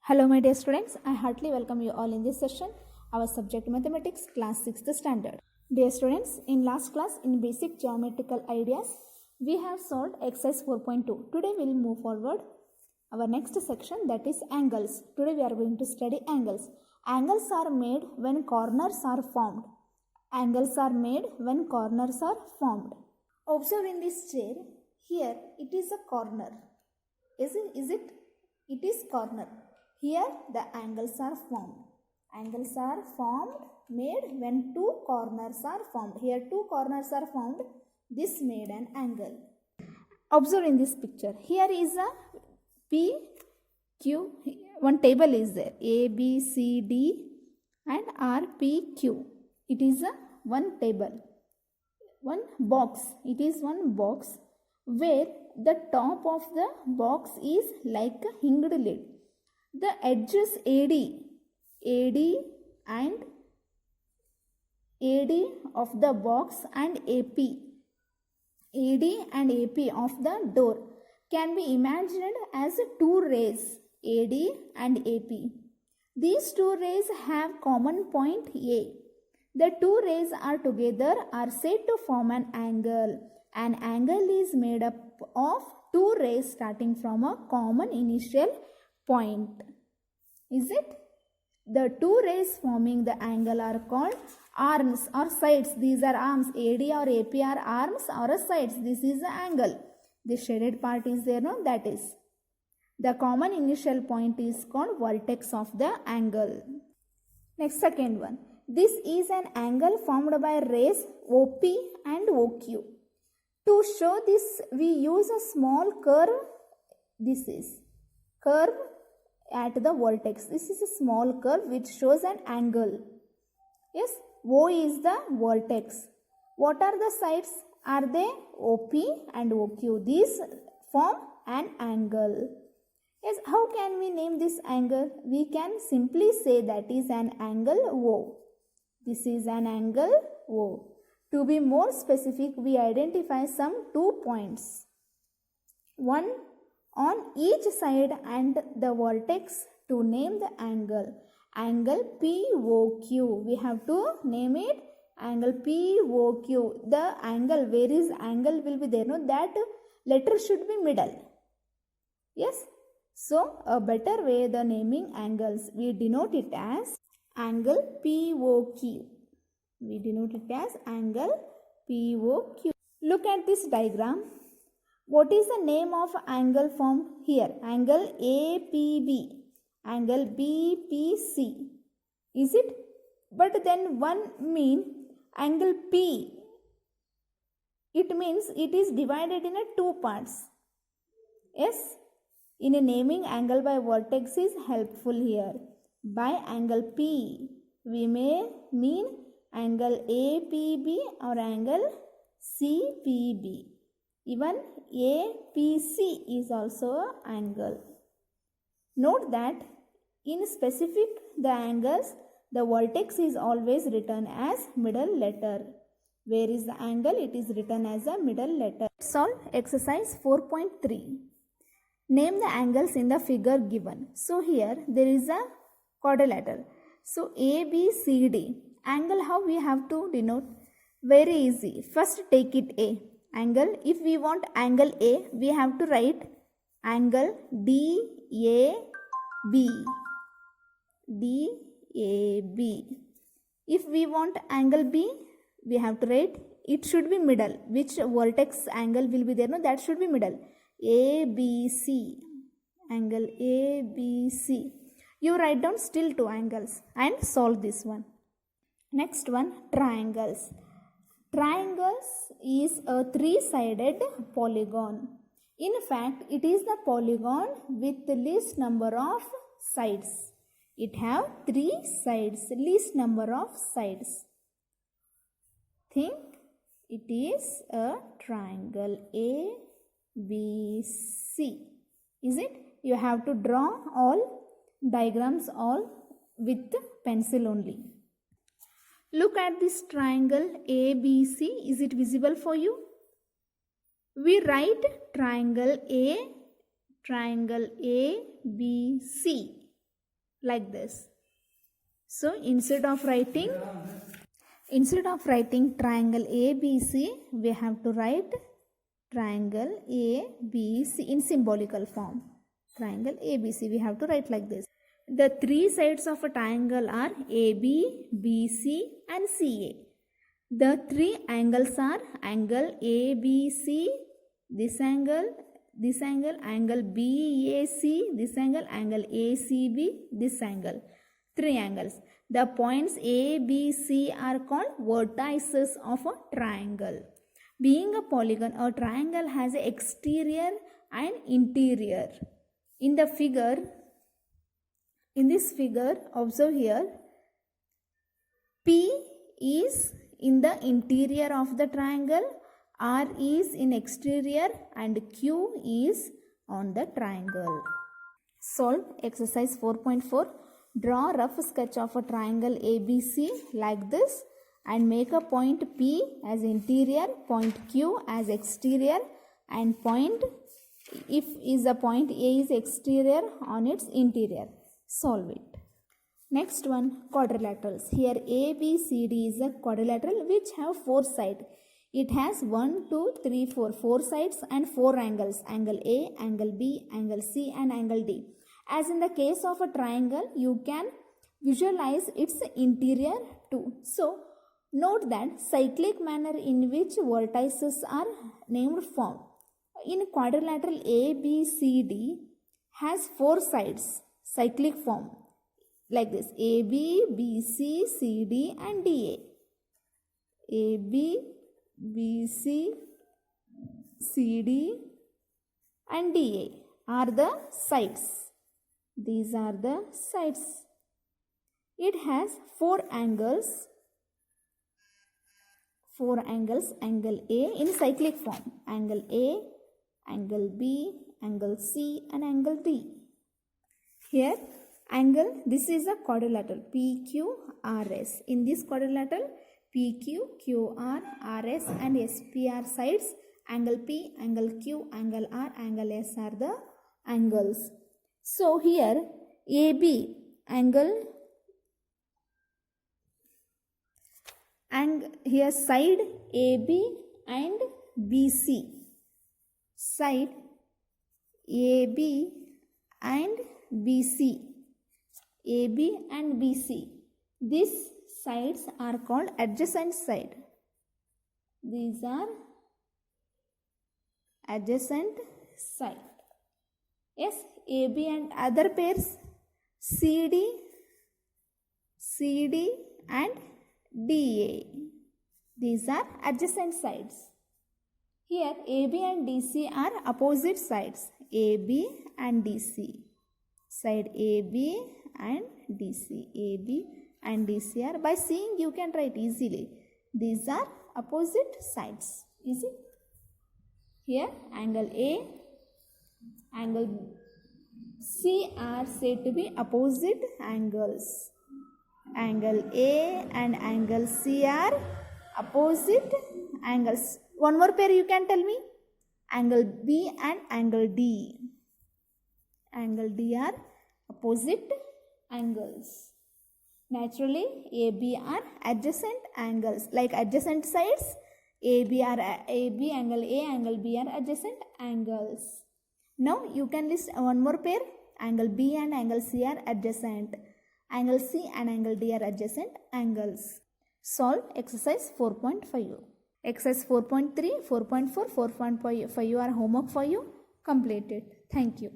Hello my dear students, I heartily welcome you all in this session, our subject mathematics class 6th standard. Dear students, in last class in basic geometrical ideas, we have solved exercise 4.2. Today we will move forward our next section, that is angles. Today we are going to study angles. Angles are made when corners are formed. Angles are made when corners are formed. Observe in this chair, here it is a corner. Is it? It is corner. Here the angles are formed. Angles are formed, made when two corners are formed. Here two corners are formed. This made an angle. Observe in this picture. Here is a P, Q. One table is there. A, B, C, D and R, P, Q. It is a one table. One box. It is one box where the top of the box is like a hinged lid. The edges AD and AD of the box and AP of the door can be imagined as two rays AD and AP. These two rays have common point A. The two rays are together are said to form an angle. An angle is made up of two rays starting from a common initial point. Is it? The two rays forming the angle are called arms or sides. These are arms. AD or AP are arms or sides. This is the angle. The shaded part is there, no? That is. The common initial point is called vertex of the angle. Next, second one. This is an angle formed by rays OP and OQ. To show this, we use a small curve. This is curve at the vertex. This is a small curve which shows an angle. Yes, O is the vertex. What are the sides? Are they OP and OQ? These form an angle. Yes, how can we name this angle? We can simply say that is an angle O. This is an angle O. To be more specific, we identify some 2 points. One on each side and the vertex to name the angle. Angle POQ. We have to name it angle POQ. The angle, where is angle will be there. No, that letter should be middle. Yes. So, a better way the naming angles, we denote it as angle POQ. We denote it as angle POQ. Look at this diagram. What is the name of angle formed here? Angle APB. Angle BPC. Is it? But then one mean angle P. It means it is divided in two parts. Yes? In a naming angle by vertex is helpful here. By angle P, we may mean angle APB or angle CPB. Even APC is also an angle. Note that in specific the angles, the vertex is always written as middle letter. Where is the angle? It is written as a middle letter. Solve exercise 4.3. Name the angles in the figure given. So here there is a quadrilateral. So ABCD. Angle, how we have to denote? Very easy. First take it A. Angle, if we want angle A, we have to write angle DAB. DAB. If we want angle B, we have to write, it should be middle. Which vertex angle will be there? No, that should be middle. ABC. Angle ABC. You write down still two angles and solve this one. Next one, triangles. Triangles is a three-sided polygon. In fact, it is the polygon with the least number of sides. It have three sides, least number of sides. Think it is a triangle ABC. Is it? You have to draw all diagrams all with pencil only. Look at this triangle ABC. Is it visible for you? We write triangle ABC. like this. So instead of writing triangle ABC, we have to write triangle ABC in symbolical form. Triangle ABC we have to write like this. The three sides of a triangle are AB, BC and CA. The three angles are angle ABC, this angle, angle BAC, this angle ACB, this angle. Three angles. The points A, B, C are called vertices of a triangle. Being a polygon, a triangle has an exterior and interior. In this figure, observe here, P is in the interior of the triangle, R is in exterior and Q is on the triangle. Solve exercise 4.4. Draw a rough sketch of a triangle ABC like this and make a point P as interior, point Q as exterior and point if is the point A is exterior on its interior. Solve it. Next one, quadrilaterals. Here ABCD is a quadrilateral which have four sides. It has 1, 2, 3, 4. 4 sides and 4 angles. Angle A, angle B, angle C and angle D. As in the case of a triangle, you can visualize its interior too. So, note that cyclic manner in which vertices are named form. In quadrilateral ABCD has 4 sides, cyclic form like this, AB, BC, CD and DA. AB, BC, CD and DA are the sides. These are the sides. It has 4 angles. 4 angles, angle A in cyclic form. Angle A, angle B, angle C and angle D. Here angle, this is a quadrilateral PQRS. In this quadrilateral, PQ, QR, RS and SP are sides. Angle P, angle Q, angle R, angle S are the angles. So here AB angle and here side AB and BC. Side AB and BC. AB and BC. These sides are called adjacent side. These are adjacent side. Yes, AB and other pairs CD and DA. These are adjacent sides. Here AB and DC are opposite sides. AB and DC. Side AB and DC. AB and DC are, by seeing you can write easily. These are opposite sides. Easy. Here angle A, angle C are said to be opposite angles. Angle A and angle C are opposite angles. One more pair you can tell me. Angle B and angle D. Angle D are opposite angles. Naturally, AB are adjacent angles. Like adjacent sides, AB angle A, angle B are adjacent angles. Now you can list one more pair. Angle B and angle C are adjacent. Angle C and angle D are adjacent angles. Solve exercise 4.5. Exercise 4.3, 4.4, 4.5 are homework for you. Completed. Thank you.